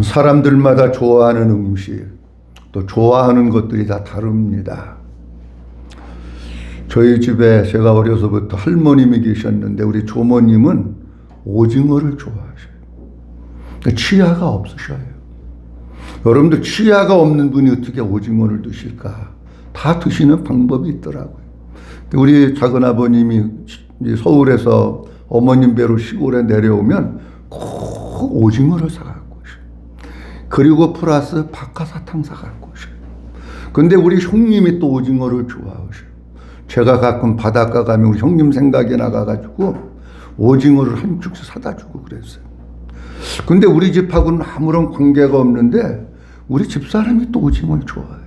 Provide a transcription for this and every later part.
사람들마다 좋아하는 음식, 또 좋아하는 것들이 다 다릅니다. 저희 집에 제가 어려서부터 할머님이 계셨는데 우리 조모님은 오징어를 좋아하셔요. 치아가 없으셔요. 여러분들 치아가 없는 분이 어떻게 오징어를 드실까? 다 드시는 방법이 있더라고요. 우리 작은아버님이 서울에서 어머님 뵈러 시골에 내려오면 꼭 오징어를 사갖고 오셔요. 그리고 플러스 박하사탕 사갖고 오셔요. 근데 우리 형님이 또 오징어를 좋아하셔요. 제가 가끔 바닷가 가면 우리 형님 생각이 나가가지고 오징어를 한 쭉 사다 주고 그랬어요. 근데 우리 집하고는 아무런 관계가 없는데 우리 집사람이 또 오징어를 좋아해요.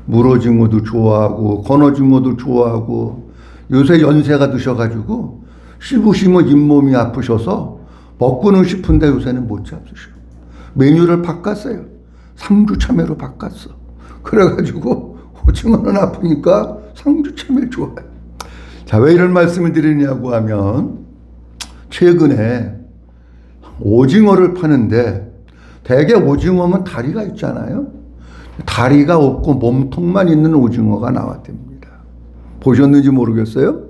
물오징어도 좋아하고 건오징어도 좋아하고 요새 연세가 드셔가지고 씹으시면 잇몸이 아프셔서 먹고는 싶은데 요새는 못 잡수셔. 메뉴를 바꿨어요. 상주 참외로 바꿨어. 그래가지고 오징어는 아프니까 상주 참외 좋아해요. 자, 왜 이런 말씀을 드리냐고 하면 최근에 오징어를 파는데 대개 오징어면 다리가 있잖아요. 다리가 없고 몸통만 있는 오징어가 나왔답니다. 보셨는지 모르겠어요?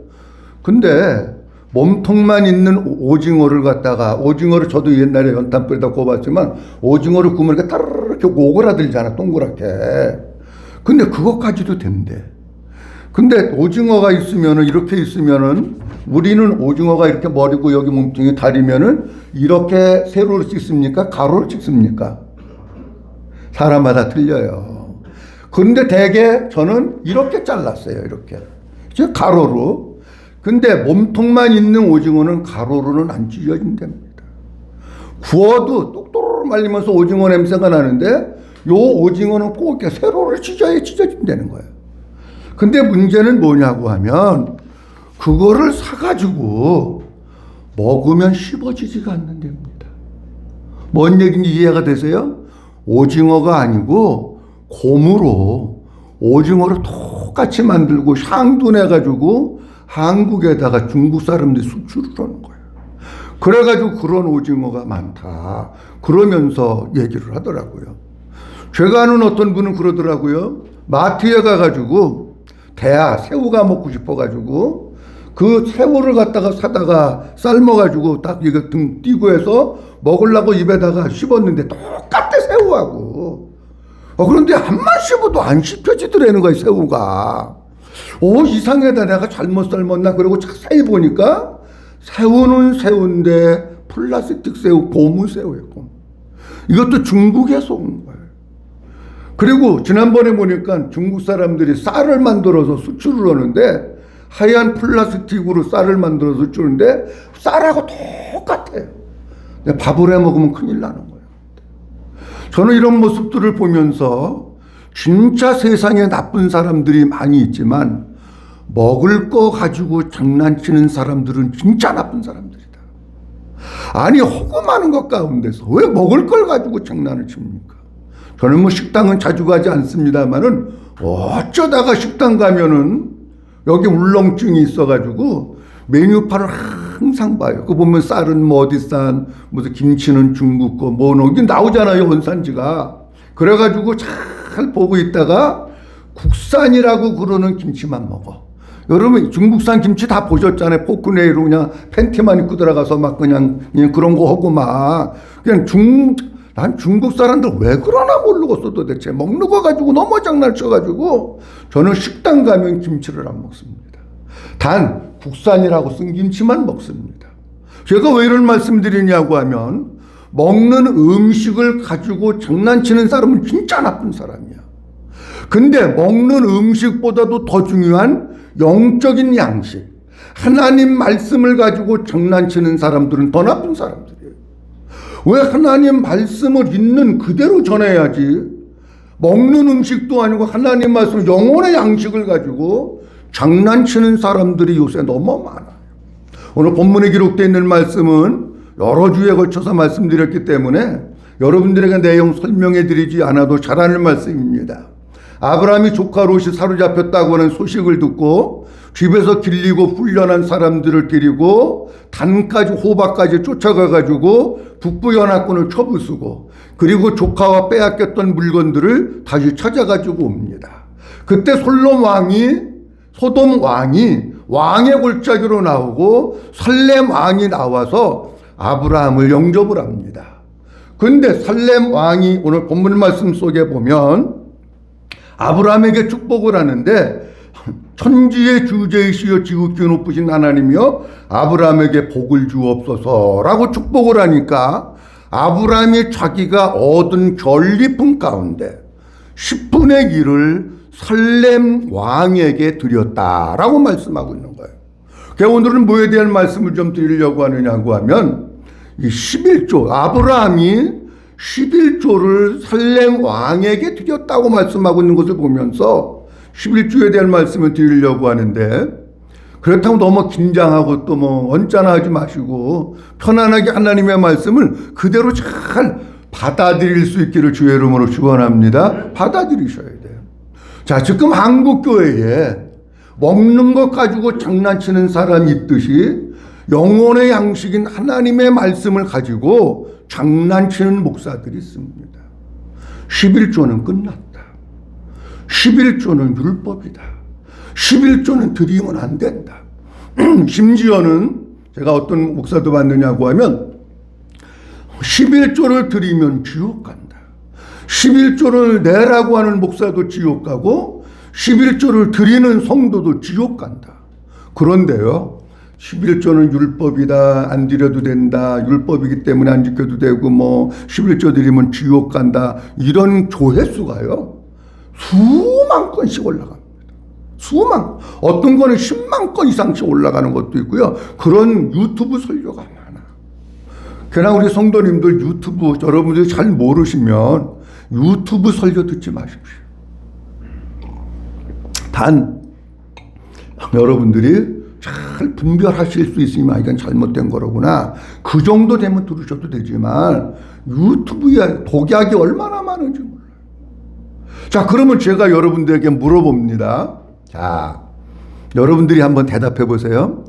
근데 몸통만 있는 오징어를 갖다가, 오징어를 저도 옛날에 연탄불에다 구워봤지만 오징어를 구우면 이렇게 따르르 이렇게 오그라들잖아, 동그랗게. 근데 그것까지도 된대. 근데 오징어가 있으면은, 이렇게 있으면은, 우리는 오징어가 이렇게 머리고 여기 몸통이 다리면은 이렇게 세로를 찍습니까? 가로를 찍습니까? 사람마다 틀려요. 근데 대개 저는 이렇게 잘랐어요. 이렇게. 가로로. 근데 몸통만 있는 오징어는 가로로는 안 찢어진답니다. 구워도 똑똑 말리면서 오징어 냄새가 나는데 요 오징어는 꼭 이렇게 세로를 찢어야 찢어진다는 거예요. 근데 문제는 뭐냐고 하면 그거를 사가지고 먹으면 씹어지지가 않는답니다. 뭔 얘기인지 이해가 되세요? 오징어가 아니고 곰으로 오징어를 똑같이 만들고 샹도 내가지고 한국에다가 중국 사람들이 수출을 하는 거예요. 그래가지고 그런 오징어가 많다. 그러면서 얘기를 하더라고요. 제가 아는 어떤 분은 그러더라고요. 마트에 가가지고 새우가 먹고 싶어가지고 그 새우를 갖다가 사다가 삶아가지고 딱 이거 등 띄고 해서 먹으려고 입에다가 씹었는데 똑같아, 새우하고. 그런데 한만 씹어도 안 씹혀지더라는 거야, 새우가. 이상하다. 내가 잘못 삶았나? 그러고 자세히 보니까 새우는 새우인데 플라스틱 새우, 고무새우예요. 이것도 중국에서 온 거예요. 그리고 지난번에 보니까 중국 사람들이 쌀을 만들어서 수출을 하는데 하얀 플라스틱으로 쌀을 만들어서 주는데 쌀하고 똑같아요. 밥을 해 먹으면 큰일 나는 거예요. 저는 이런 모습들을 보면서 진짜 세상에 나쁜 사람들이 많이 있지만 먹을 거 가지고 장난치는 사람들은 진짜 나쁜 사람들이다. 아니, 허구많은 것 가운데서 왜 먹을 걸 가지고 장난을 칩니까? 저는 뭐 식당은 자주 가지 않습니다만은 어쩌다가 식당 가면은 여기 울렁증이 있어가지고 메뉴판을 항상 봐요. 그 보면 쌀은 뭐 어디 산, 무슨 김치는 중국 거, 뭐 여기 나오잖아요, 원산지가. 그래가지고 잘 보고 있다가 국산이라고 그러는 김치만 먹어. 여러분 중국산 김치 다 보셨잖아요. 포크네일로 그냥 팬티만 입고 들어가서 막 그냥 그런 거 하고 막 그냥 난 중국 사람들 왜 그러나 모르겠어 도대체. 먹는 거 가지고 너무 장난을 쳐가지고 저는 식당 가면 김치를 안 먹습니다. 단 국산이라고 쓴 김치만 먹습니다. 제가 왜 이런 말씀 드리냐고 하면 먹는 음식을 가지고 장난치는 사람은 진짜 나쁜 사람이야. 근데 먹는 음식보다도 더 중요한 영적인 양식, 하나님 말씀을 가지고 장난치는 사람들은 더 나쁜 사람들이에요. 왜 하나님 말씀을 있는 그대로 전해야지. 먹는 음식도 아니고 하나님 말씀, 영혼의 양식을 가지고 장난치는 사람들이 요새 너무 많아요. 오늘 본문에 기록되어 있는 말씀은 여러 주에 걸쳐서 말씀드렸기 때문에 여러분들에게 내용 설명해 드리지 않아도 잘 아는 말씀입니다. 아브라함이 조카 롯이 사로잡혔다고 하는 소식을 듣고 집에서 길리고 훈련한 사람들을 데리고 단까지 호박까지 쫓아가가지고 북부 연합군을 쳐부수고 그리고 조카와 빼앗겼던 물건들을 다시 찾아가지고 옵니다. 그때 소돔 왕이 왕의 골짜기로 나오고 살렘 왕이 나와서 아브라함을 영접을 합니다. 그런데 살렘 왕이 오늘 본문 말씀 속에 보면 아브라함에게 축복을 하는데 천지의 주제이시여 지극히 높으신 하나님이여 아브라함에게 복을 주옵소서라고 축복을 하니까 아브라함이 자기가 얻은 전리품 가운데 10분의 1을 살렘 왕에게 드렸다라고 말씀하고 있는 거예요. 그래서 오늘은 뭐에 대한 말씀을 좀 드리려고 하느냐고 하면 이 11조, 아브라함이 11조를 살렘 왕에게 드렸다고 말씀하고 있는 것을 보면서 11조에 대한 말씀을 드리려고 하는데, 그렇다고 너무 긴장하고 또 뭐 언짢아하지 마시고 편안하게 하나님의 말씀을 그대로 잘 받아들일 수 있기를 주의 이름으로 축원합니다. 받아들이셔야 돼요. 자, 지금 한국 교회에 먹는 것 가지고 장난치는 사람이 있듯이 영혼의 양식인 하나님의 말씀을 가지고 장난치는 목사들이 있습니다. 11조는 끝났다. 11조는 율법이다. 11조는 드리면 안 된다. 심지어는 제가 어떤 목사도 봤느냐고 하면 11조를 드리면 지옥 간다. 11조를 내라고 하는 목사도 지옥 가고 11조를 드리는 성도도 지옥 간다. 그런데요, 11조는 율법이다. 안 드려도 된다. 율법이기 때문에 안 지켜도 되고 뭐 11조 드리면 지옥 간다. 이런 조회수가요, 수만 건씩 올라갑니다. 수만, 어떤 거는 10만 건 이상씩 올라가는 것도 있고요. 그런 유튜브 설교가 많아. 그러나 우리 성도님들 유튜브, 여러분들이 잘 모르시면 유튜브 설교 듣지 마십시오. 단 여러분들이 잘 분별하실 수 있으면 이건 잘못된 거로구나, 그 정도 되면 들으셔도 되지만 유튜브에 독약이 얼마나 많은지 몰라요. 자, 그러면 제가 여러분들에게 물어봅니다. 자, 여러분들이 한번 대답해 보세요.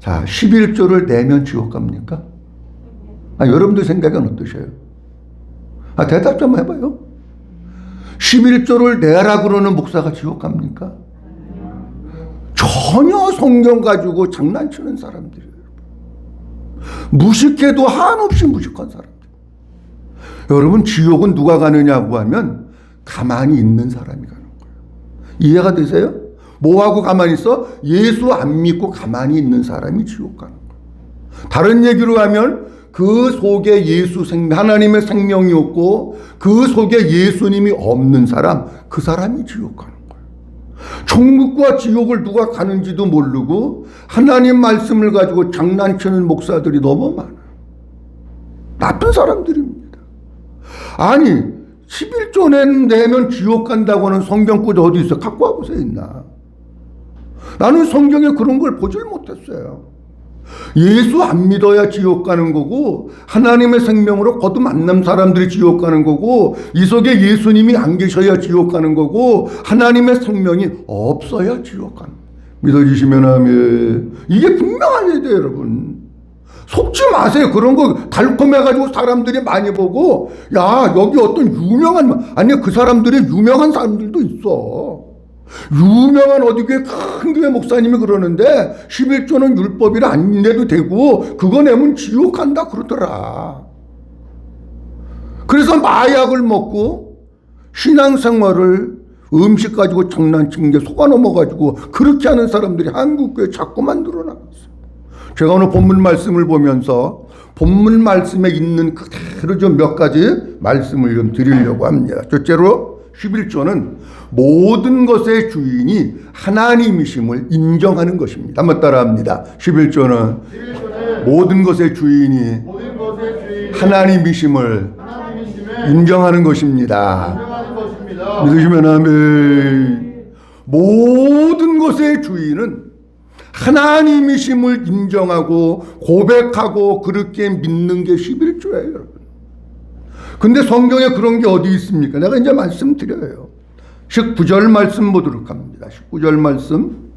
자, 11조를 내면 지옥 갑니까? 여러분들 생각은 어떠세요? 대답 좀 해봐요. 11조를 내라 그러는 목사가 지옥 갑니까? 전혀 성경 가지고 장난치는 사람들이에요. 무식해도 한없이 무식한 사람들. 여러분, 지옥은 누가 가느냐고 하면 가만히 있는 사람이 가는 거예요. 이해가 되세요? 뭐하고 가만히 있어? 예수 안 믿고 가만히 있는 사람이 지옥 가는 거예요. 다른 얘기로 하면 그 속에 하나님의 생명이 없고 그 속에 예수님이 없는 사람, 그 사람이 지옥 가는 거예요. 천국과 지옥을 누가 가는지도 모르고 하나님 말씀을 가지고 장난치는 목사들이 너무 많아요. 나쁜 사람들입니다. 아니, 11조 내면 지옥 간다고 하는 성경구절 어디 있어? 갖고 와보세요. 있나? 나는 성경에 그런 걸 보질 못했어요. 예수 안 믿어야 지옥 가는 거고, 하나님의 생명으로 거듭 만난 사람들이 지옥 가는 거고, 이 속에 예수님이 안 계셔야 지옥 가는 거고, 하나님의 생명이 없어야 지옥 가는 거예요. 믿어주시면 아멘. 이게 분명해야 돼요, 여러분. 속지 마세요. 그런 거 달콤해가지고 사람들이 많이 보고, 야, 여기 어떤 아니, 그 사람들이 유명한 사람들도 있어. 유명한 어디 교회 큰 교회 목사님이 그러는데 11조는 율법이라 안 내도 되고 그거 내면 지옥 간다 그러더라. 그래서 마약을 먹고 신앙생활을 음식 가지고 장난친 게 속아 넘어가지고 그렇게 하는 사람들이 한국 교회에 자꾸만 늘어나갔어요. 제가 오늘 본문 말씀을 보면서 본문 말씀에 있는 그대로 좀 몇 가지 말씀을 좀 드리려고 합니다. 첫째로 11조는 모든 것의 주인이 하나님이심을 인정하는 것입니다. 한번 따라합니다. 11조는 모든 것의 주인이 하나님이심을 인정하는 것입니다. 믿으시면 아멘. 모든 것의 주인은 하나님이심을 인정하고 고백하고 그렇게 믿는 게 11조예요, 여러분. 근데 성경에 그런 게 어디 있습니까? 내가 이제 말씀드려요. 19절 말씀 보도록 합니다. 19절 말씀.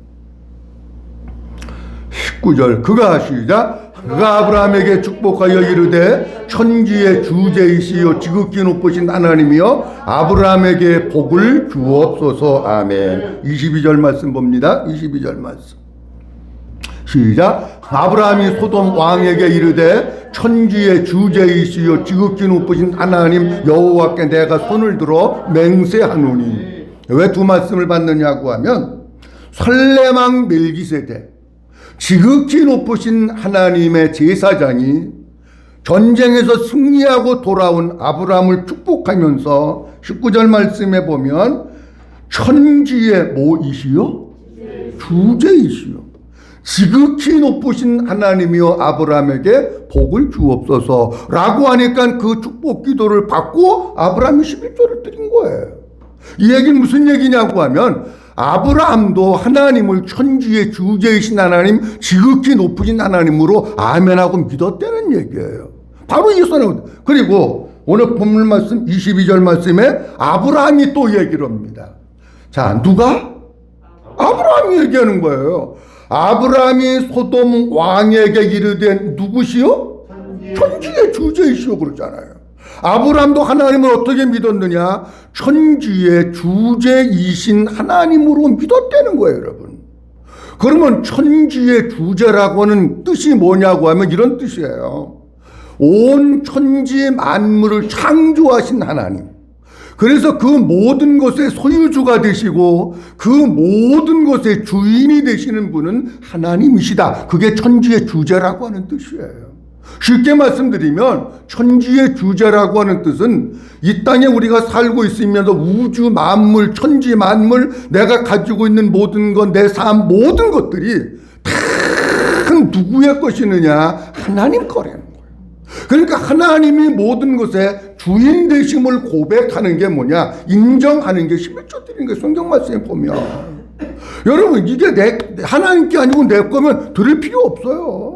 19절 그가 시작 그가 아브라함에게 축복하여 이르되 천지의 주제이시요 지극히 높으신 하나님이여 아브라함에게 복을 주옵소서. 아멘. 22절 말씀 봅니다. 22절 말씀 시작 아브라함이 소돔 왕에게 이르되 천지의 주제이시요 지극히 높으신 하나님 여호와께 내가 손을 들어 맹세하노니. 왜 두 말씀을 받느냐고 하면 살레망 멜기세덱 지극히 높으신 하나님의 제사장이 전쟁에서 승리하고 돌아온 아브라함을 축복하면서 19절 말씀에 보면 천지의 뭐이시요? 주제이시요 지극히 높으신 하나님이여 아브라함에게 복을 주옵소서 라고 하니까 그 축복 기도를 받고 아브라함이 11조를 드린 거예요. 이 얘기는 무슨 얘기냐고 하면 아브라함도 하나님을 천지의 주제이신 하나님 지극히 높으신 하나님으로 아멘하고 믿었다는 얘기예요. 바로 이 선언. 그리고 오늘 본문 말씀 22절 말씀에 아브라함이 또 얘기를 합니다. 자, 누가? 아브라함이 얘기하는 거예요. 아브라함이 소돔 왕에게 이르되 누구시요? 천지의 주제이시오 그러잖아요. 아브라함도 하나님을 어떻게 믿었느냐? 천지의 주제이신 하나님으로 믿었다는 거예요, 여러분. 그러면 천지의 주제라고 하는 뜻이 뭐냐고 하면 이런 뜻이에요. 온 천지 만물을 창조하신 하나님. 그래서 그 모든 것의 소유주가 되시고 그 모든 것의 주인이 되시는 분은 하나님이시다. 그게 천지의 주제라고 하는 뜻이에요. 쉽게 말씀드리면 천지의 주제라고 하는 뜻은 이 땅에 우리가 살고 있으면서 우주 만물, 천지 만물, 내가 가지고 있는 모든 것, 내 삶 모든 것들이 다 누구의 것이느냐? 하나님 거라는 거예요. 그러니까 하나님이 모든 것의 주인 되심을 고백하는 게 뭐냐? 인정하는 게 11조 드리는 게 성경 말씀에 보면 여러분 이게 하나님께 아니고 내 거면 들을 필요 없어요.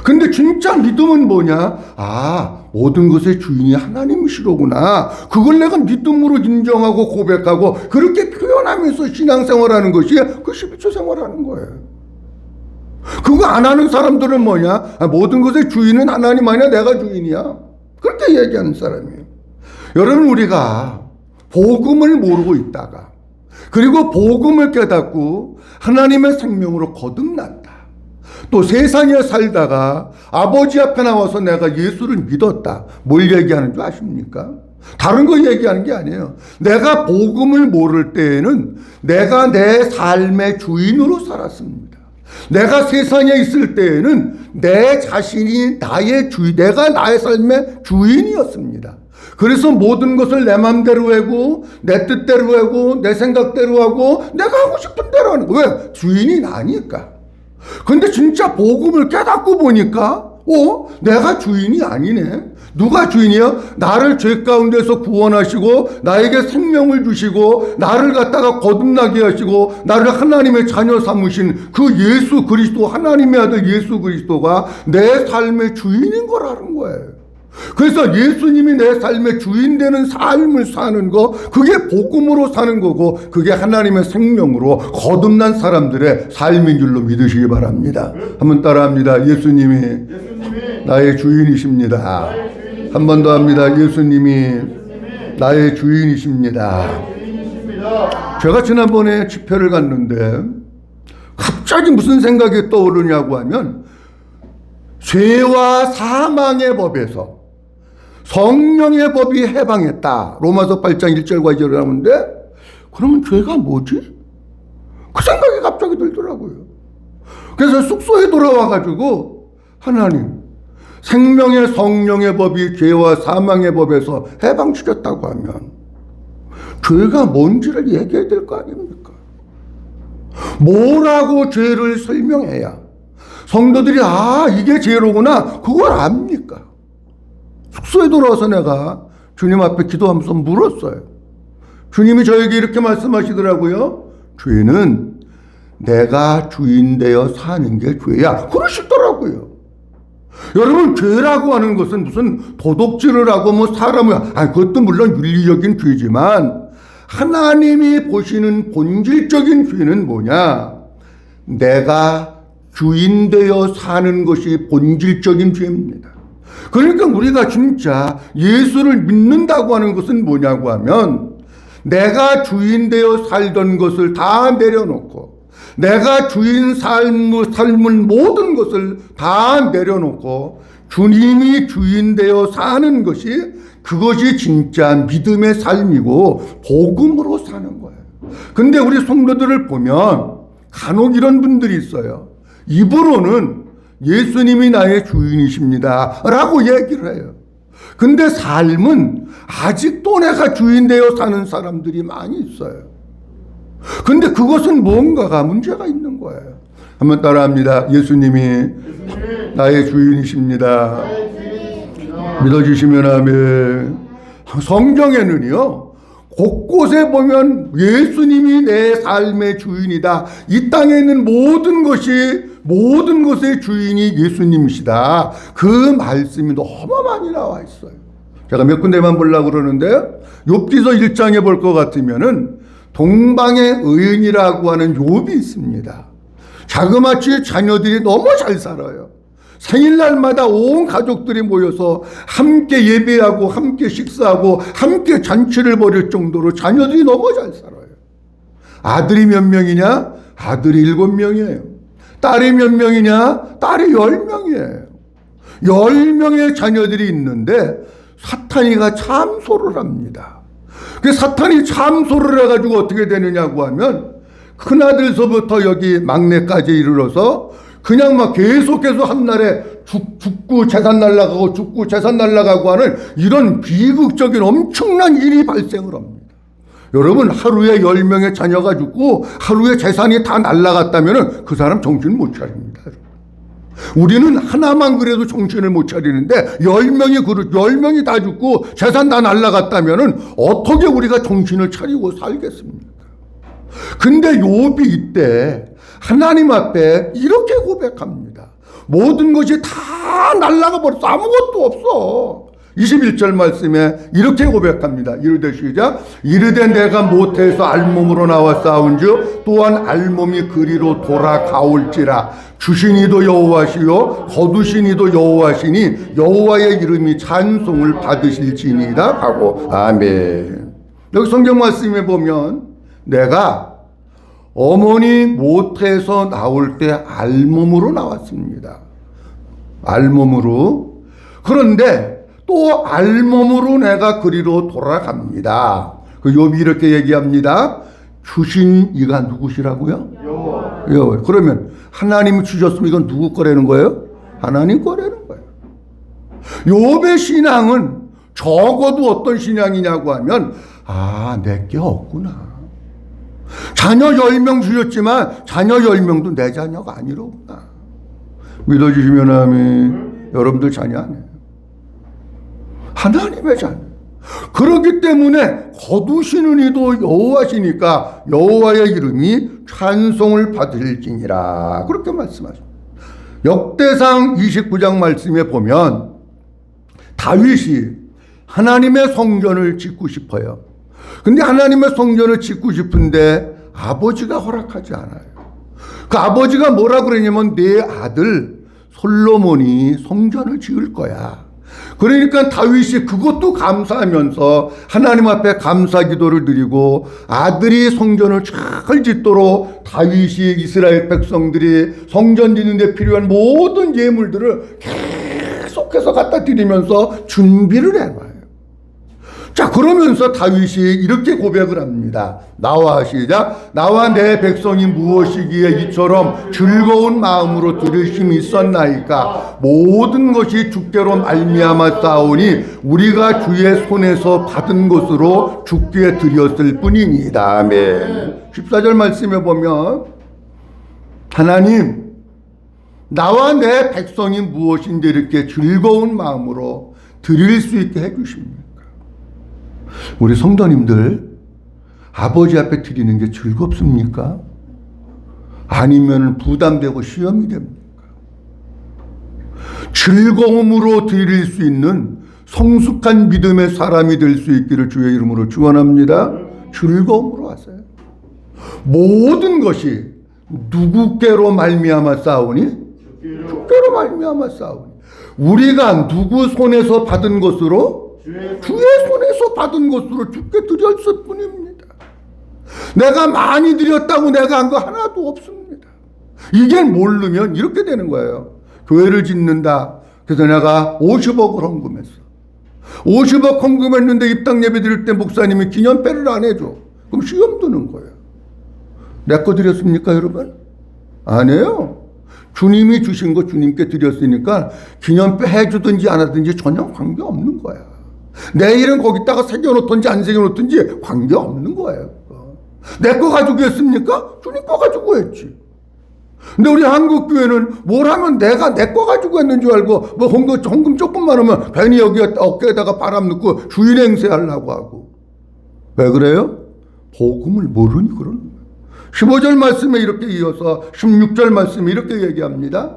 근데 진짜 믿음은 뭐냐? 아, 모든 것의 주인이 하나님이시로구나. 그걸 내가 믿음으로 인정하고 고백하고 그렇게 표현하면서 신앙생활하는 것이 그 11조 생활하는 거예요. 그거 안 하는 사람들은 뭐냐? 아, 모든 것의 주인은 하나님 아니야? 내가 주인이야. 그렇게 얘기하는 사람이에요. 여러분 우리가 복음을 모르고 있다가 그리고 복음을 깨닫고 하나님의 생명으로 거듭났다. 또 세상에 살다가 아버지 앞에 나와서 내가 예수를 믿었다. 뭘 얘기하는 줄 아십니까? 다른 거 얘기하는 게 아니에요. 내가 복음을 모를 때에는 내가 내 삶의 주인으로 살았습니다. 내가 세상에 있을 때에는 내 자신이 나의 주인, 내가 나의 삶의 주인이었습니다. 그래서 모든 것을 내 맘대로 하고 내 뜻대로 하고 내 생각대로 하고 내가 하고 싶은 대로 하는 거예요. 왜? 주인이 나니까. 근데 진짜 복음을 깨닫고 보니까 내가 주인이 아니네. 누가 주인이야? 나를 죄 가운데서 구원하시고 나에게 생명을 주시고 나를 갖다가 거듭나게 하시고 나를 하나님의 자녀 삼으신 그 예수 그리스도, 하나님의 아들 예수 그리스도가 내 삶의 주인인 거라는 거예요. 그래서 예수님이 내 삶의 주인 되는 삶을 사는 거, 그게 복음으로 사는 거고 그게 하나님의 생명으로 거듭난 사람들의 삶인 줄로 믿으시기 바랍니다. 한번 따라합니다. 예수님이 나의 주인이십니다. 한 번 더 합니다. 예수님이 나의 주인이십니다. 제가 지난번에 집회를 갔는데 갑자기 무슨 생각이 떠오르냐고 하면 죄와 사망의 법에서 성령의 법이 해방했다. 로마서 8장 1절과 2절을 하는데 그러면 죄가 뭐지? 그 생각이 갑자기 들더라고요. 그래서 숙소에 돌아와가지고 하나님, 생명의 성령의 법이 죄와 사망의 법에서 해방시켰다고 하면 죄가 뭔지를 얘기해야 될 거 아닙니까? 뭐라고 죄를 설명해야 성도들이 이게 죄로구나 그걸 압니까? 숙소에 돌아와서 내가 주님 앞에 기도하면서 물었어요. 주님이 저에게 이렇게 말씀하시더라고요. 죄는 내가 주인 되어 사는 게 죄야. 그러시더라고요. 여러분 죄라고 하는 것은 무슨 도둑질을 하고 뭐 사람을 그것도 물론 윤리적인 죄지만 하나님이 보시는 본질적인 죄는 뭐냐? 내가 주인되어 사는 것이 본질적인 죄입니다. 그러니까 우리가 진짜 예수를 믿는다고 하는 것은 뭐냐고 하면 내가 주인되어 살던 것을 다 내려놓고 내가 주인 삶은 모든 것을 다 내려놓고 주님이 주인되어 사는 것이 그것이 진짜 믿음의 삶이고 복음으로 사는 거예요. 근데 우리 성도들을 보면 간혹 이런 분들이 있어요. 입으로는 예수님이 나의 주인이십니다 라고 얘기를 해요. 근데 삶은 아직도 내가 주인되어 사는 사람들이 많이 있어요. 근데 그것은 뭔가가 문제가 있는 거예요. 한번 따라합니다. 예수님이 나의 주인이십니다. 믿어주시면 아멘. 성경에는요 곳곳에 보면 예수님이 내 삶의 주인이다. 이 땅에 있는 모든 것의 주인이 예수님이시다. 그 말씀이 너무 많이 나와 있어요. 제가 몇 군데만 보려고 그러는데 욥기서 1장에 볼 것 같으면은 동방의 의인이라고 하는 욥이 있습니다. 자그마치 자녀들이 너무 잘 살아요. 생일날마다 온 가족들이 모여서 함께 예배하고 함께 식사하고 함께 잔치를 벌일 정도로 자녀들이 너무 잘 살아요. 아들이 몇 명이냐? 아들이 7명이에요. 딸이 몇 명이냐? 딸이 10명이에요. 10명의 자녀들이 있는데 사탄이가 참소를 합니다. 그 사탄이 참소를 해가지고 어떻게 되느냐고 하면 큰아들서부터 여기 막내까지 이르러서 그냥 막 계속해서 한날에 죽고 재산 날라가고 죽고 재산 날라가고 하는 이런 비극적인 엄청난 일이 발생을 합니다. 여러분 하루에 10명의 자녀가 죽고 하루에 재산이 다 날라갔다면 그 사람 정신 못 차립니다. 우리는 하나만 그래도 정신을 못 차리는데 10명이 다 죽고 재산 다 날라갔다면 어떻게 우리가 정신을 차리고 살겠습니까? 근데 욥이 이때 하나님 앞에 이렇게 고백합니다. 모든 것이 다 날아가 버렸어. 아무것도 없어. 21절 말씀에 이렇게 고백합니다. 이르되 시작. 이르되 내가 모태에서 알몸으로 나와 싸운즉 또한 알몸이 그리로 돌아가올지라. 주신 이도 여호와시요 거두신 이도 여호와시니 여호와의 이름이 찬송을 받으실지니이다 하고 아멘. 여기 성경 말씀에 보면 내가 어머니 모태에서 나올 때 알몸으로 나왔습니다. 알몸으로. 그런데 또 알몸으로 내가 그리로 돌아갑니다. 그 욥이 이렇게 얘기합니다. 주신 이가 누구시라고요? 여호와. 그러면 하나님이 주셨으면 이건 누구 거라는 거예요? 하나님 거라는 거예요. 욥의 신앙은 적어도 어떤 신앙이냐고 하면 내게 없구나. 자녀 10명 주셨지만 자녀 10명도 내 자녀가 아니로구나. 믿어주시면 아멘. 여러분들 자녀 아니에요. 하나님의 자녀. 그렇기 때문에 거두시는 이도 여호와시니까 여호와의 이름이 찬송을 받을지니라. 그렇게 말씀하십니다. 역대상 29장 말씀에 보면 다윗이 하나님의 성전을 짓고 싶어요. 근데 하나님의 성전을 짓고 싶은데 아버지가 허락하지 않아요. 그 아버지가 뭐라 그러냐면 내 아들 솔로몬이 성전을 지을 거야. 그러니까 다윗이 그것도 감사하면서 하나님 앞에 감사 기도를 드리고 아들이 성전을 잘 짓도록 다윗이 이스라엘 백성들이 성전 짓는 데 필요한 모든 예물들을 계속해서 갖다 드리면서 준비를 해놔요. 자, 그러면서 다윗이 이렇게 고백을 합니다. 나와 시작. 나와 내 백성이 무엇이기에 이처럼 즐거운 마음으로 들으심이 있었나이까. 모든 것이 주께로 말미암아 싸우니 우리가 주의 손에서 받은 것으로 주께 드렸을 뿐이니이다. 아멘. 14절 말씀에 보면 하나님 나와 내 백성이 무엇인지 이렇게 즐거운 마음으로 드릴 수 있게 해주십니다. 우리 성도님들 아버지 앞에 드리는 게 즐겁습니까? 아니면 부담되고 시험이 됩니까? 즐거움으로 드릴 수 있는 성숙한 믿음의 사람이 될 수 있기를 주의 이름으로 축원합니다. 즐거움으로 하세요. 모든 것이 누구께로 말미암아 싸우니? 주께로 말미암아 싸우니. 우리가 누구 손에서 받은 것으로? 주의 손에서 받은 것으로 주께 드렸을 뿐입니다. 내가 많이 드렸다고 내가 한 거 하나도 없습니다. 이게 모르면 이렇게 되는 거예요. 교회를 짓는다. 그래서 내가 50억을 헌금했어. 50억 헌금했는데 입당 예배 드릴 때 목사님이 기념배를 안 해줘. 그럼 시험 드는 거예요. 내 거 드렸습니까, 여러분? 아니에요. 주님이 주신 거 주님께 드렸으니까 기념배 해주든지 안 하든지 전혀 관계없는 거야. 내일은 거기다가 새겨놓든지 안 새겨놓든지 관계없는 거예요. 내 거 가지고 했습니까? 주님 거 가지고 했지. 근데 우리 한국교회는 뭘 하면 내가 내 거 가지고 했는 줄 알고 뭐 헌금 조금만 하면 괜히 여기 어깨에다가 바람 넣고 주인 행세하려고 하고. 왜 그래요? 복음을 모르니 그러는 거예요. 15절 말씀에 이렇게 이어서 16절 말씀에 이렇게 얘기합니다.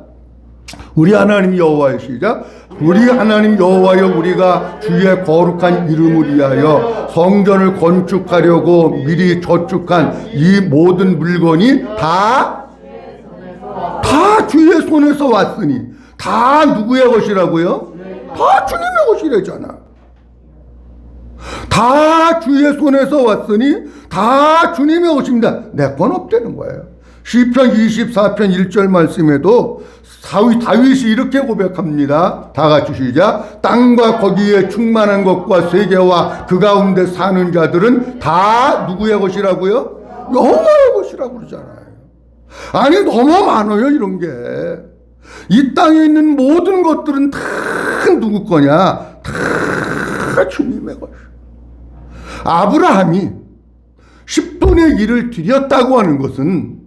우리 하나님 여호와의 시작. 우리 하나님 여호와여, 우리가 주의 거룩한 이름을 위하여 성전을 건축하려고 미리 저축한 이 모든 물건이 다 주의 손에서 왔으니. 다 누구의 것이라고요? 다 주님의 것이래잖아. 다 주의 손에서 왔으니 다 주님의 것입니다. 내 건 없다는 거예요. 시편 24편 1절 말씀에도 다윗이 이렇게 고백합니다. 다 같이 시작. 땅과 거기에 충만한 것과 세계와 그 가운데 사는 자들은 다 누구의 것이라고요? 여호와의 것이라고 그러잖아요. 아니 너무 많아요 이런 게. 이 땅에 있는 모든 것들은 다 누구 거냐? 다 주님의 것. 아브라함이 10분의 1을 드렸다고 하는 것은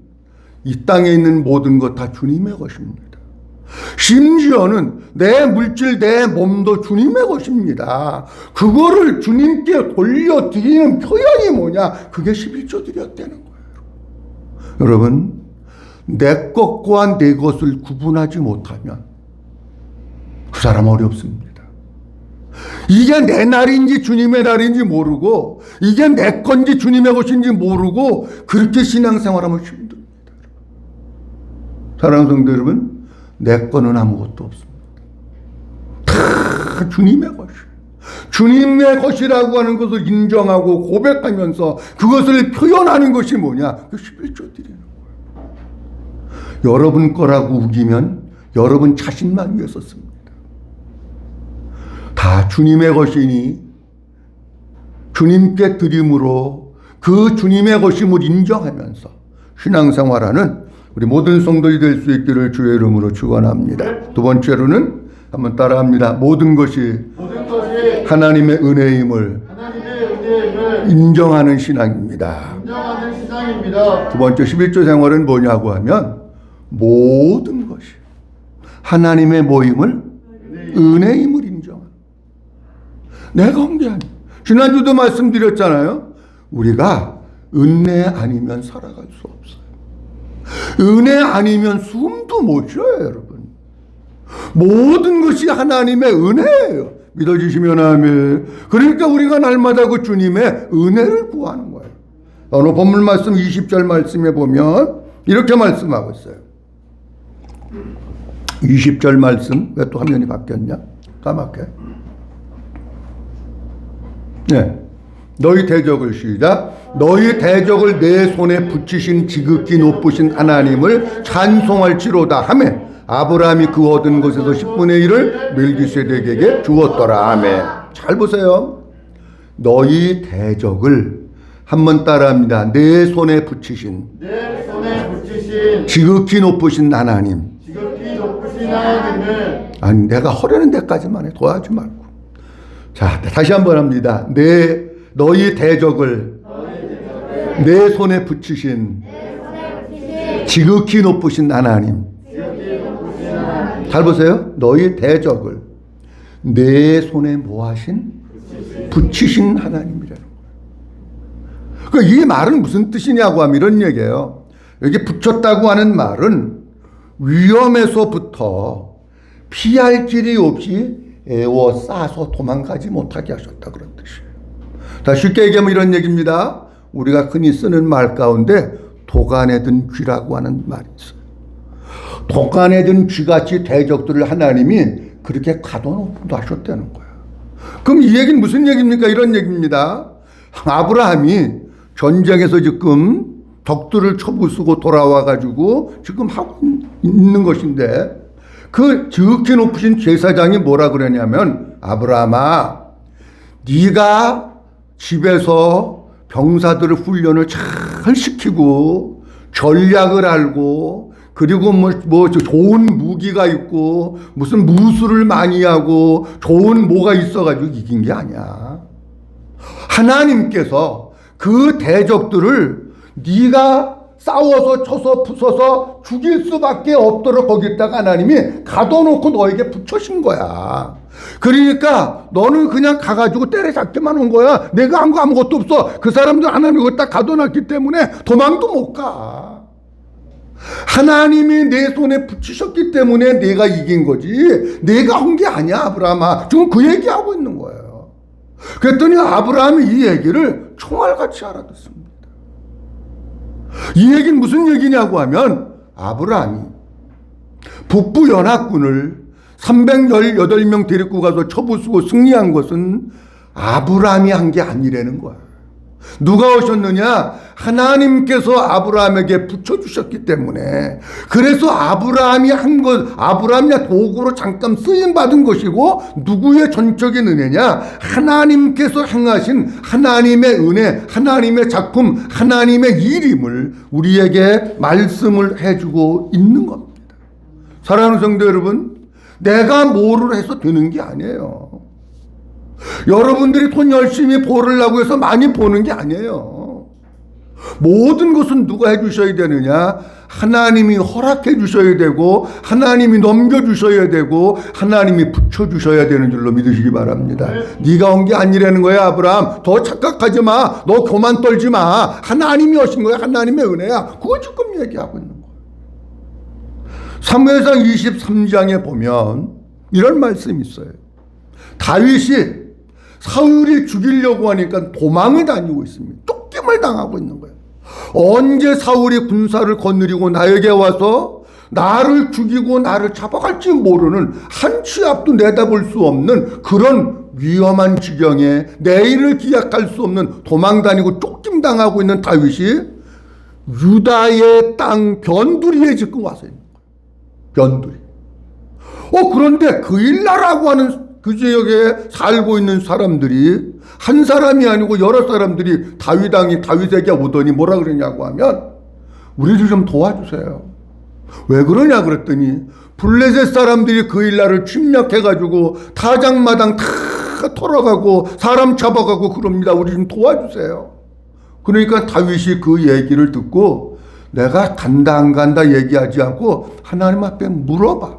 이 땅에 있는 모든 것 다 주님의 것입니다. 심지어는 내 물질, 내 몸도 주님의 것입니다. 그거를 주님께 돌려드리는 표현이 뭐냐? 그게 11조 드렸다는 거예요. 여러분, 내 것과 내 것을 구분하지 못하면 그 사람 어렵습니다. 이게 내 날인지 주님의 날인지 모르고 이게 내 건지 주님의 것인지 모르고 그렇게 신앙생활하면 힘듭니다. 사랑하는 성도 여러분, 내 거는 아무것도 없습니다. 다 주님의 것이에요. 주님의 것이라고 하는 것을 인정하고 고백하면서 그것을 표현하는 것이 뭐냐? 그 11조 드리는 거예요. 여러분 거라고 우기면 여러분 자신만 위해서 씁니다. 다 주님의 것이니 주님께 드림으로 그 주님의 것임을 인정하면서 신앙생활하는 우리 모든 성도들이 될 수 있기를 주의 이름으로 축원합니다. 두 번째로는 한번 따라합니다. 모든 것이 하나님의 은혜임을 인정하는 신앙입니다. 두 번째 11조 생활은 뭐냐고 하면 모든 것이 하나님의 모임을 은혜임을 인정하는. 내가 한 게 아니야. 지난주도 말씀드렸잖아요. 우리가 은혜 아니면 살아갈 수 없어요. 은혜 아니면 숨도 못 쉬어요, 여러분. 모든 것이 하나님의 은혜예요. 믿어주시면 아멘. 그러니까 우리가 날마다 그 주님의 은혜를 구하는 거예요. 오늘 본문 말씀 20절 말씀에 보면 이렇게 말씀하고 있어요. 20절 말씀. 왜 또 화면이 바뀌었냐? 까맣게. 네. 너희 대적을 시작. 너희 대적을 내 손에 붙이신 지극히 높으신 하나님을 찬송할지로다 하며 아브라함이 그 얻은 것에서 10분의 1을 멜기세덱에게 주었더라. 아멘. 잘 보세요. 너희 대적을 한번 따라합니다. 내 손에 붙이신 지극히 높으신 하나님. 아니 내가 허려는 데까지만 해. 도와주지 말고. 자, 다시 한번 합니다. 너희 대적을 내 손에 붙이신 지극히 높으신 하나님. 잘 보세요. 너희 대적을 내 손에 뭐 하신? 붙이신 하나님이라는 거예요. 그러니까 이 말은 무슨 뜻이냐고 하면 이런 얘기예요. 여기 붙였다고 하는 말은 위험에서부터 피할 길이 없이 에워싸서 도망가지 못하게 하셨다, 그런 뜻이에요. 다 쉽게 얘기하면 이런 얘기입니다. 우리가 흔히 쓰는 말 가운데 독안에 든 쥐라고 하는 말이 있어요. 독안에 든 쥐같이 대적들을 하나님이 그렇게 가둬놓고 하셨다는 거야. 그럼 이 얘기는 무슨 얘기입니까? 이런 얘기입니다. 아브라함이 전쟁에서 지금 적들을 쳐부수고 돌아와가지고 지금 하고 있는 것인데, 그 지극히 높으신 제사장이 뭐라 그러냐면, 아브라함아, 네가 집에서 병사들을 훈련을 잘 시키고 전략을 알고, 그리고 뭐 좋은 무기가 있고 무슨 무술을 많이 하고 좋은 뭐가 있어가지고 이긴 게 아니야. 하나님께서 그 대적들을 네가 싸워서 쳐서 부숴서 죽일 수밖에 없도록 거기다가 하나님이 가둬놓고 너에게 붙여신 거야. 그러니까 너는 그냥 가가지고 때려잡기만 한 거야. 내가 한 거 아무것도 없어. 그 사람들 하나님이 거기다 가둬놨기 때문에 도망도 못 가. 하나님이 내 손에 붙이셨기 때문에 내가 이긴 거지, 내가 한 게 아니야. 아브라함아, 지금 그 얘기하고 있는 거예요. 그랬더니 아브라함이 이 얘기를 총알같이 알아듣습니다. 이 얘기는 무슨 얘기냐고 하면, 아브라함이 북부 연합군을 318명 데리고 가서 쳐부수고 승리한 것은 아브라함이 한 게 아니라는 거야. 누가 오셨느냐? 하나님께서 아브라함에게 붙여주셨기 때문에. 그래서 아브라함이 한 것, 아브라함이 도구로 잠깐 쓰임받은 것이고, 누구의 전적인 은혜냐? 하나님께서 행하신 하나님의 은혜, 하나님의 작품, 하나님의 일임을 우리에게 말씀을 해주고 있는 겁니다. 사랑하는 성도 여러분, 내가 뭐를 해서 되는 게 아니에요. 여러분들이 돈 열심히 벌으려고 해서 많이 버는 게 아니에요. 모든 것은 누가 해주셔야 되느냐? 하나님이 허락해 주셔야 되고, 하나님이 넘겨주셔야 되고, 하나님이 붙여주셔야 되는 줄로 믿으시기 바랍니다. 네가 온 게 아니라는 거야. 아브라함, 더 착각하지 마. 너 교만 떨지 마. 하나님이 하신 거야. 하나님의 은혜야. 그거 지금 얘기하고 있는 거야. 사무엘상 23장에 보면 이런 말씀이 있어요. 다윗이 사울이 죽이려고 하니까 도망을 다니고 있습니다. 쫓김을 당하고 있는 거예요. 언제 사울이 군사를 거느리고 나에게 와서 나를 죽이고 나를 잡아갈지 모르는, 한 치 앞도 내다볼 수 없는 그런 위험한 지경에 내일을 기약할 수 없는 도망 다니고 쫓김 당하고 있는 다윗이 유다의 땅 변두리에 지금 와서 있는 거예요. 변두리. 그런데 그일라라고 하는 그 지역에 살고 있는 사람들이 한 사람이 아니고 여러 사람들이 다윗에게 오더니 뭐라 그러냐고 하면, 우리를 좀 도와주세요. 왜 그러냐 그랬더니, 블레셋 사람들이 그일라를 침략해가지고 타작마당 다 털어가고 사람 잡아가고 그럽니다. 우리 좀 도와주세요. 그러니까 다윗이 그 얘기를 듣고, 내가 간다 안 간다 얘기하지 않고 하나님 앞에 물어봐.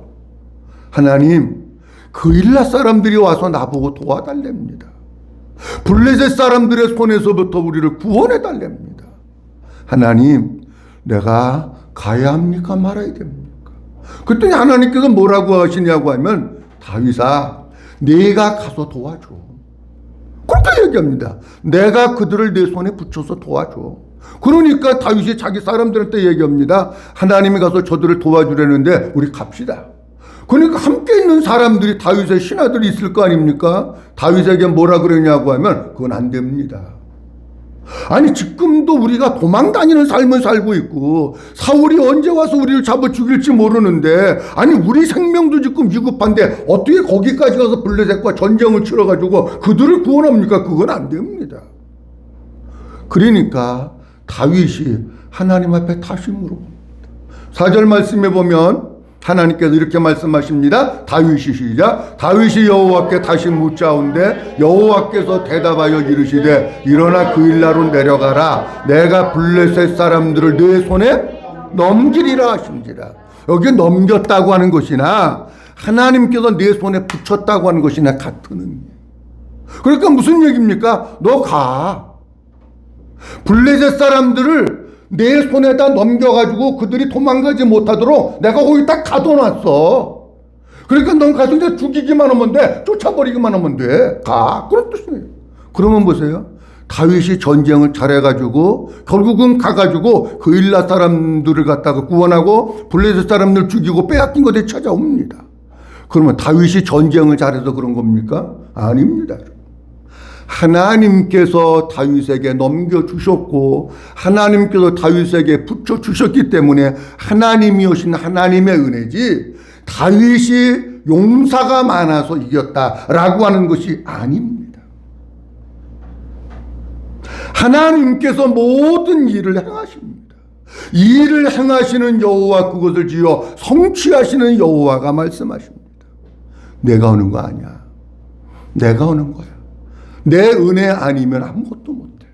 하나님, 그일라 사람들이 와서 나보고 도와달랍니다. 블레셋 사람들의 손에서부터 우리를 구원해 달랍니다. 하나님, 내가 가야 합니까? 말아야 됩니까? 그랬더니 하나님께서 뭐라고 하시냐고 하면, 다윗아, 내가 가서 도와줘. 그렇게 얘기합니다. 내가 그들을 내 손에 붙여서 도와줘. 그러니까 다윗이 자기 사람들한테 얘기합니다. 하나님이 가서 저들을 도와주려는데 우리 갑시다. 그러니까 함께 있는 사람들이 다윗의 신하들이 있을 거 아닙니까? 다윗에게 뭐라 그러냐고 하면, 그건 안 됩니다. 아니, 지금도 우리가 도망 다니는 삶을 살고 있고, 사울이 언제 와서 우리를 잡아 죽일지 모르는데, 아니, 우리 생명도 지금 위급한데 어떻게 거기까지 가서 블레셋과 전쟁을 치러가지고 그들을 구원합니까? 그건 안 됩니다. 그러니까 다윗이 하나님 앞에 다시 물어봅니다. 4절 말씀에 보면 하나님께서 이렇게 말씀하십니다. 다윗이 시작. 다윗이 여호와께 다시 묻자온데 여호와께서 대답하여 이르시되, 일어나 그일라로 내려가라. 내가 블레셋 사람들을 내 손에 넘기리라 하신지라. 여기 넘겼다고 하는 것이나 하나님께서 내 손에 붙였다고 하는 것이나 같은 의미. 그러니까 무슨 얘기입니까? 너 가. 블레셋 사람들을 내 손에다 넘겨가지고 그들이 도망가지 못하도록 내가 거기 딱 가둬놨어. 그러니까 넌 가서 이제 죽이기만 하면 돼. 쫓아버리기만 하면 돼. 가. 그런 뜻이에요. 그러면 보세요. 다윗이 전쟁을 잘해가지고 결국은 가가지고 그 일라 사람들을 갖다가 구원하고 블레셋 사람들 죽이고 빼앗긴 것에 찾아옵니다. 그러면 다윗이 전쟁을 잘해서 그런 겁니까? 아닙니다. 하나님께서 다윗에게 넘겨주셨고 하나님께서 다윗에게 붙여주셨기 때문에 하나님이 오신 하나님의 은혜지 다윗이 용사가 많아서 이겼다라고 하는 것이 아닙니다. 하나님께서 모든 일을 행하십니다. 이 일을 행하시는 여호와 그것을 지어 성취하시는 여호와가 말씀하십니다. 내가 오는 거 아니야. 내가 오는 거야. 내 은혜 아니면 아무것도 못해.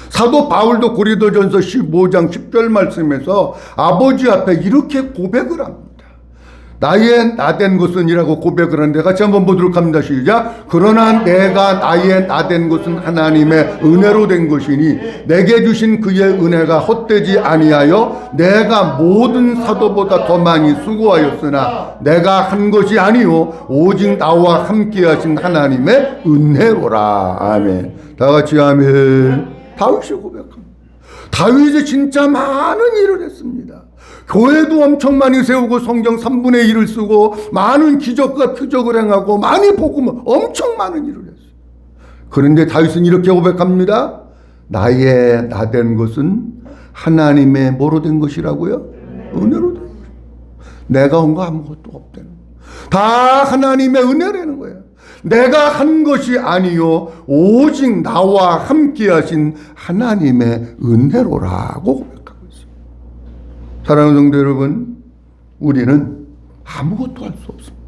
사도 바울도 고린도전서 15장 10절 말씀에서 아버지 앞에 이렇게 고백을 합니다. 나의 나된 것은이라고 고백을 하는데 같이 한번 보도록 합니다. 시작. 그러나 내가 나의 나된 것은 하나님의 은혜로 된 것이니 내게 주신 그의 은혜가 헛되지 아니하여 내가 모든 사도보다 더 많이 수고하였으나 내가 한 것이 아니요 오직 나와 함께 하신 하나님의 은혜로라. 아멘. 다 같이 아멘. 다윗이 고백합니다. 다윗이 진짜 많은 일을 했습니다. 교회도 엄청 많이 세우고 성경 3분의 1을 쓰고 많은 기적과 표적을 행하고 많이 복음을 엄청 많은 일을 했어요. 그런데 다윗은 이렇게 고백합니다. 나의 나된 것은 하나님의 뭐로 된 것이라고요? 은혜로 된 것. 내가 온 거 아무것도 없다는 거예요. 다 하나님의 은혜라는 거예요. 내가 한 것이 아니요 오직 나와 함께 하신 하나님의 은혜로라고 고백하고 있습니다. 사랑하는 성도 여러분, 우리는 아무것도 할 수 없습니다.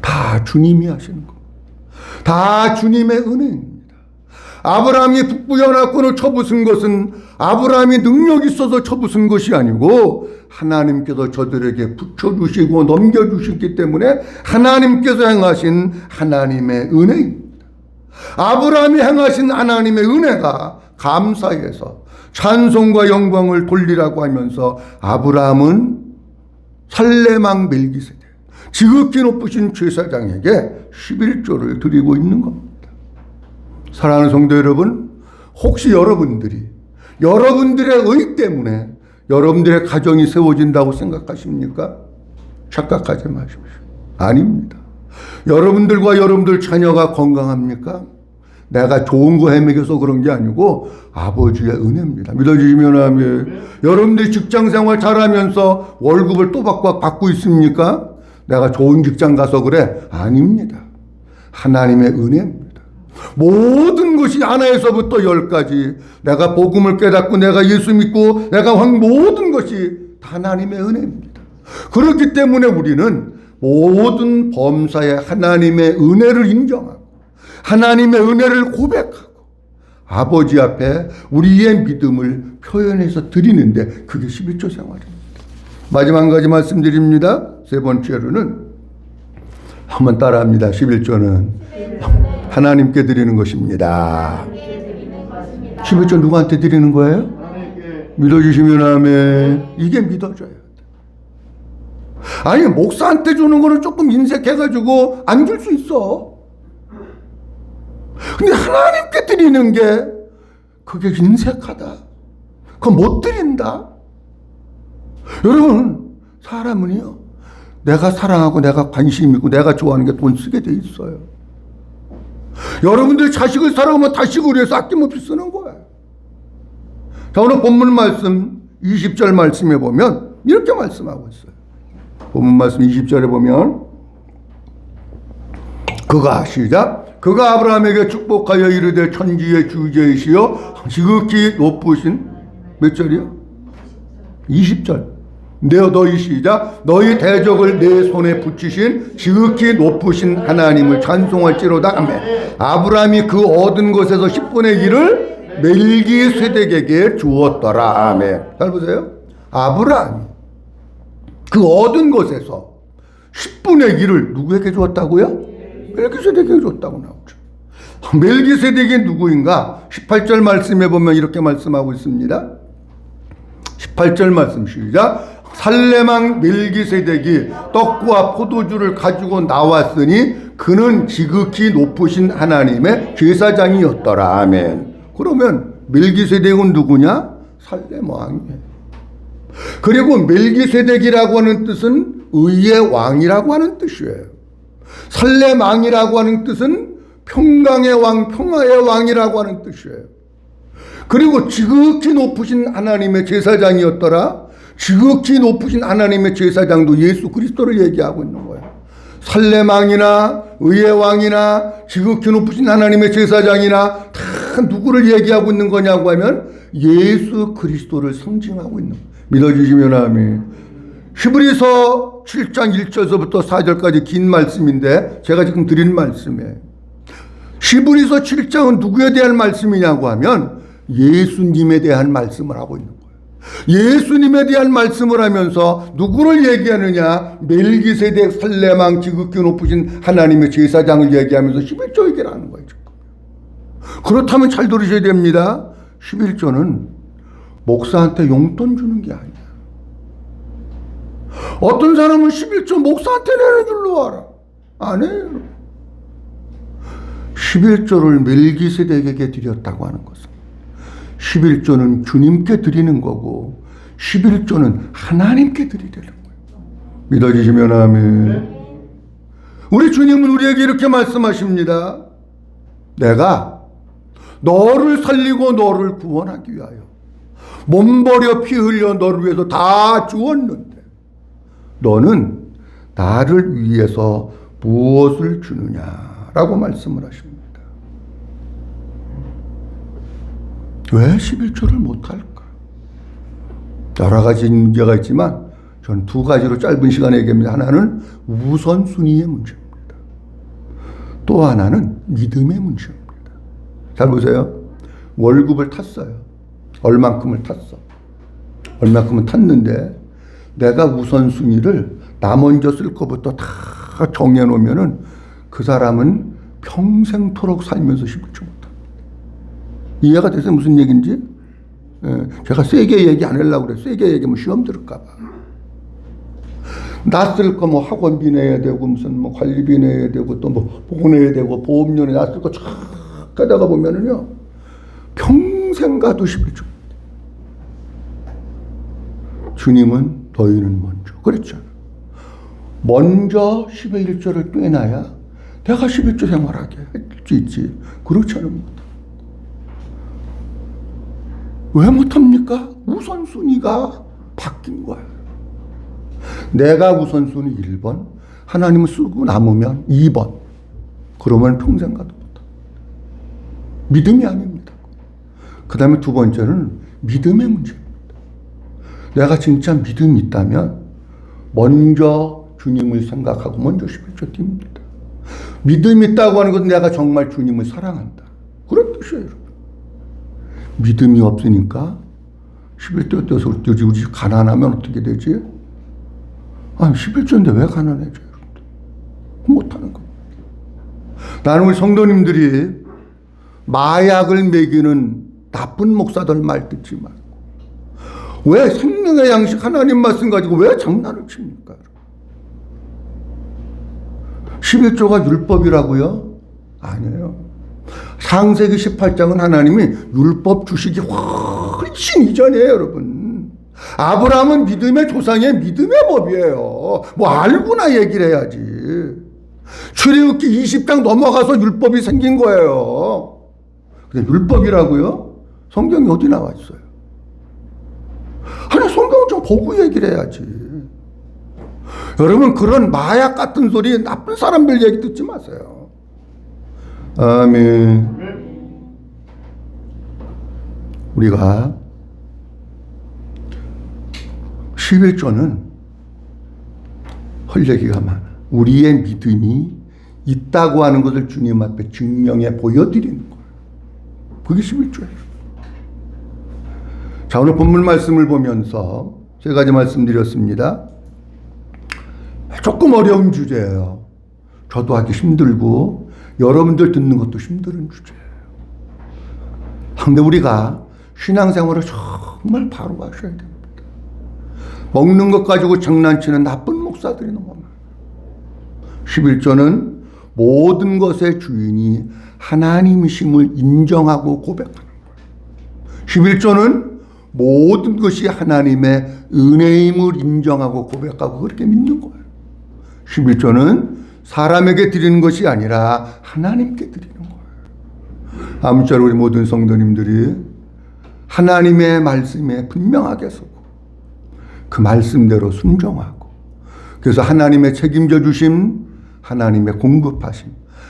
다 주님이 하시는 겁니다. 다 주님의 은혜입니다. 아브라함이 북부의 낙원을 쳐부순 것은 아브라함이 능력 있어서 쳐부순 것이 아니고 하나님께서 저들에게 붙여주시고 넘겨주셨기 때문에 하나님께서 행하신 하나님의 은혜입니다. 아브라함이 행하신 하나님의 은혜가 감사해서 찬송과 영광을 돌리라고 하면서 아브라함은 살레망 멜기세덱 지극히 높으신 제사장에게 11조를 드리고 있는 겁니다. 사랑하는 성도 여러분, 혹시 여러분들의 의 때문에 여러분들의 가정이 세워진다고 생각하십니까? 착각하지 마십시오. 아닙니다. 여러분들과 여러분들 자녀가 건강합니까? 내가 좋은 거 헤매겨서 그런 게 아니고 아버지의 은혜입니다. 믿어주시면 아멘. 여러분들이 직장생활 잘하면서 월급을 또박또박 받고 있습니까? 내가 좋은 직장 가서 그래? 아닙니다. 하나님의 은혜입니다. 모든 것이 하나에서부터 열까지 내가 복음을 깨닫고 내가 예수 믿고 내가 한 모든 것이 하나님의 은혜입니다. 그렇기 때문에 우리는 모든 범사에 하나님의 은혜를 인정하고 하나님의 은혜를 고백하고 아버지 앞에 우리의 믿음을 표현해서 드리는데 그게 11조 생활입니다. 마지막 한 가지 말씀드립니다. 세 번째로는 한번 따라합니다. 11조는 하나님께 드리는 것입니다. 11조 누구한테 드리는 거예요? 믿어주시면 아멘. 이게 믿어져야 돼. 아니 목사한테 주는 거는 조금 인색해가지고 안 줄 수 있어. 근데 하나님께 드리는 게 그게 인색하다. 그건 못 드린다. 여러분 사람은요 내가 사랑하고 내가 관심 있고 내가 좋아하는 게 돈 쓰게 돼 있어요. 여러분들 자식을 사랑하면 자식을 위해서 아낌없이 쓰는 거예요. 자, 오늘 본문 말씀 20절 말씀에 보면 이렇게 말씀하고 있어요. 본문 말씀 20절에 보면 그가 아브라함에게 축복하여 이르되 천지의 주제이시여 지극히 높으신 몇 절이요? 20절. 너희 시작. 너희 대적을 내 손에 붙이신 지극히 높으신 하나님을 찬송할지로다. 아멘. 아브라함이 그 얻은 것에서 10분의 1을 멜기세덱에게 주었더라. 아멘. 잘 보세요. 아브라함이 그 얻은 것에서 10분의 1을 누구에게 주었다고요? 멜기세덱에게 줬다고 나오죠. 멜기세덱이 누구인가? 18절 말씀에 보면 이렇게 말씀하고 있습니다. 18절 말씀 시작. 살레망 멜기세덱이 떡과 포도주를 가지고 나왔으니 그는 지극히 높으신 하나님의 제사장이었더라. 아멘. 그러면 멜기세덱은 누구냐? 살렘 왕이에요. 그리고 멜기세덱이라고 하는 뜻은 의의 왕이라고 하는 뜻이에요. 살렘 왕이라고 하는 뜻은 평강의 왕, 평화의 왕이라고 하는 뜻이에요. 그리고 지극히 높으신 하나님의 제사장이었더라. 지극히 높으신 하나님의 제사장도 예수 그리스도를 얘기하고 있는 거예요. 살렘 왕이나 의의 왕이나 지극히 높으신 하나님의 제사장이나 다 누구를 얘기하고 있는 거냐고 하면 예수 그리스도를 상징하고 있는 거예요. 믿어주시면 아멘. 히브리서 7장 1절서부터 4절까지 긴 말씀인데 제가 지금 드린 말씀이에요. 히브리서 7장은 누구에 대한 말씀이냐고 하면 예수님에 대한 말씀을 하고 있는 거예요. 예수님에 대한 말씀을 하면서 누구를 얘기하느냐? 멜기세덱 살렘왕 지극히 높으신 하나님의 제사장을 얘기하면서 11조 얘기를 하는 거예요. 그렇다면 잘 들으셔야 됩니다. 11조는 목사한테 용돈 주는 게 아니야. 어떤 사람은 11조 목사한테 내는 줄로 알아. 안 해요. 11조를 멜기세덱에게 드렸다고 하는 것은 11조는 주님께 드리는 거고 11조는 하나님께 드리려는 거예요. 믿어지시면 아멘. 우리 주님은 우리에게 이렇게 말씀하십니다. 내가 너를 살리고 너를 구원하기 위하여 몸 버려 피 흘려 너를 위해서 다 주었는데 너는 나를 위해서 무엇을 주느냐라고 말씀을 하십니다. 왜 11조를 못할까? 여러 가지 문제가 있지만 저는 두 가지로 짧은 시간에 얘기합니다. 하나는 우선순위의 문제입니다. 또 하나는 믿음의 문제입니다. 잘 보세요. 월급을 탔어요. 얼만큼을 탔어. 얼만큼은 탔는데 내가 우선순위를 나 먼저 쓸 것부터 다 정해놓으면은 그 사람은 평생토록 살면서 11조 못합니다. 이해가 되세요? 무슨 얘기인지? 제가 세게 얘기 안 하려고 그래요. 세게 얘기하면 시험 들을까봐. 나 쓸 거 뭐 학원비 내야 되고 무슨 뭐 관리비 내야 되고 또 뭐 보험 내야 되고 보험료에 나 쓸 거 쫙 가다가 보면은요 평생 가도 11조. 주님은 너희는 먼저 그랬잖아. 먼저 11조를 꿰놔야 내가 11조 생활하게 할 수 있지. 그렇지 않습니다. 왜 못합니까? 우선순위가 바뀐 거예요. 내가 우선순위 1번, 하나님을 쓰고 남으면 2번. 그러면 평생 가도 못합니다. 믿음이 아닙니다. 그 다음에 두 번째는 믿음의 문제입니다. 내가 진짜 믿음이 있다면 먼저 주님을 생각하고 먼저 11조 띱니다. 믿음이 있다고 하는 것은 내가 정말 주님을 사랑한다. 그런 뜻이에요, 여러분. 믿음이 없으니까 11조 때서 우리 가난하면 어떻게 되지? 아니 11조인데 왜 가난해져요? 못하는 겁니다. 나는 우리 성도님들이 마약을 먹이는 나쁜 목사들 말 듣지 말고 왜 생명의 양식 하나님 말씀 가지고 왜 장난을 칩니까? 11조가 율법이라고요? 아니에요. 창세기 18장은 하나님이 율법 주시기 훨씬 이전이에요, 여러분. 아브라함은 믿음의 조상의 믿음의 법이에요. 뭐 알고나 얘기를 해야지. 출애굽기 20장 넘어가서 율법이 생긴 거예요. 근데 율법이라고요? 성경이 어디 나와 있어요? 아니 성경을 좀 보고 얘기를 해야지. 여러분 그런 마약 같은 소리 나쁜 사람들 얘기 듣지 마세요. 아멘. 우리가 11조는 할 얘기가 많아. 우리의 믿음이 있다고 하는 것을 주님 앞에 증명해 보여드리는 거예요. 그게 11조예요. 자, 오늘 본문 말씀을 보면서 세 가지 말씀드렸습니다. 조금 어려운 주제예요. 저도 하기 힘들고 여러분들 듣는 것도 힘든 주제예요. 근데 우리가 신앙생활을 정말 바로 하셔야 됩니다. 먹는 것 가지고 장난치는 나쁜 목사들이 너무 많아요. 11조는 모든 것의 주인이 하나님이심을 인정하고 고백하는 거예요. 11조는 모든 것이 하나님의 은혜임을 인정하고 고백하고 그렇게 믿는 거예요. 11조는 사람에게 드리는 것이 아니라 하나님께 드리는 거예요. 아무쪼록 우리 모든 성도님들이 하나님의 말씀에 분명하게 서고 그 말씀대로 순종하고, 그래서 하나님의 책임져 주심, 하나님의 공급하심,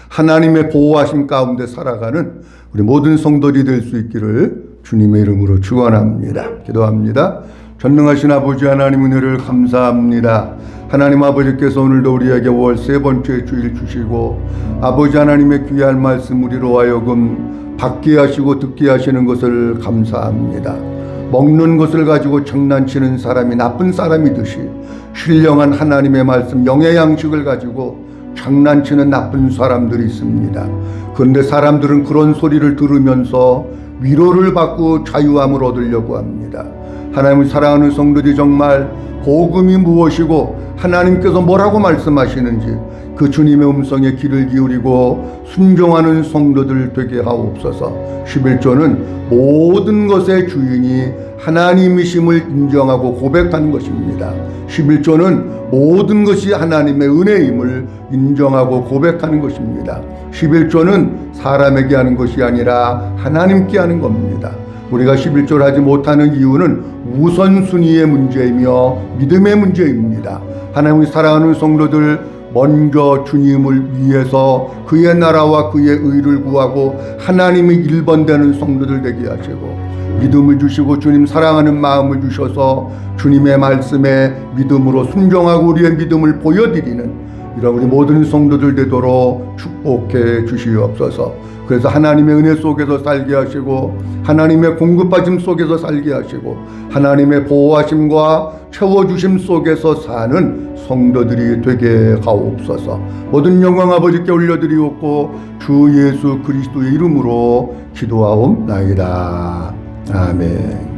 하나님의 보호하심 가운데 살아가는 우리 모든 성도들이 될 수 있기를 주님의 이름으로 축원합니다. 기도합니다. 전능하신 아버지 하나님, 은혜를 감사합니다. 하나님 아버지께서 오늘도 우리에게 5월 세 번째 주일 주시고, 아버지 하나님의 귀한 말씀 우리로 하여금 받게 하시고 듣게 하시는 것을 감사합니다. 먹는 것을 가지고 장난치는 사람이 나쁜 사람이듯이 신령한 하나님의 말씀, 영의 양식을 가지고 장난치는 나쁜 사람들이 있습니다. 그런데 사람들은 그런 소리를 들으면서 위로를 받고 자유함을 얻으려고 합니다. 하나님을 사랑하는 성도들이 정말 복음이 무엇이고 하나님께서 뭐라고 말씀하시는지 그 주님의 음성에 귀를 기울이고 순종하는 성도들 되게 하옵소서. 11조는 모든 것의 주인이 하나님이심을 인정하고 고백하는 것입니다. 11조는 모든 것이 하나님의 은혜임을 인정하고 고백하는 것입니다. 11조는 사람에게 하는 것이 아니라 하나님께 하는 겁니다. 우리가 11조를 하지 못하는 이유는 우선순위의 문제이며 믿음의 문제입니다. 하나님을 사랑하는 성도들, 먼저 주님을 위해서 그의 나라와 그의 의를 구하고 하나님이 1번 되는 성도들 되게 하시고, 믿음을 주시고 주님 사랑하는 마음을 주셔서 주님의 말씀에 믿음으로 순종하고 우리의 믿음을 보여드리는 이런 우리 모든 성도들 되도록 축복해 주시옵소서. 그래서 하나님의 은혜 속에서 살게 하시고 하나님의 공급하심 속에서 살게 하시고 하나님의 보호하심과 채워주심 속에서 사는 성도들이 되게 하옵소서. 모든 영광 아버지께 올려드리옵고 주 예수 그리스도의 이름으로 기도하옵나이다. 아멘.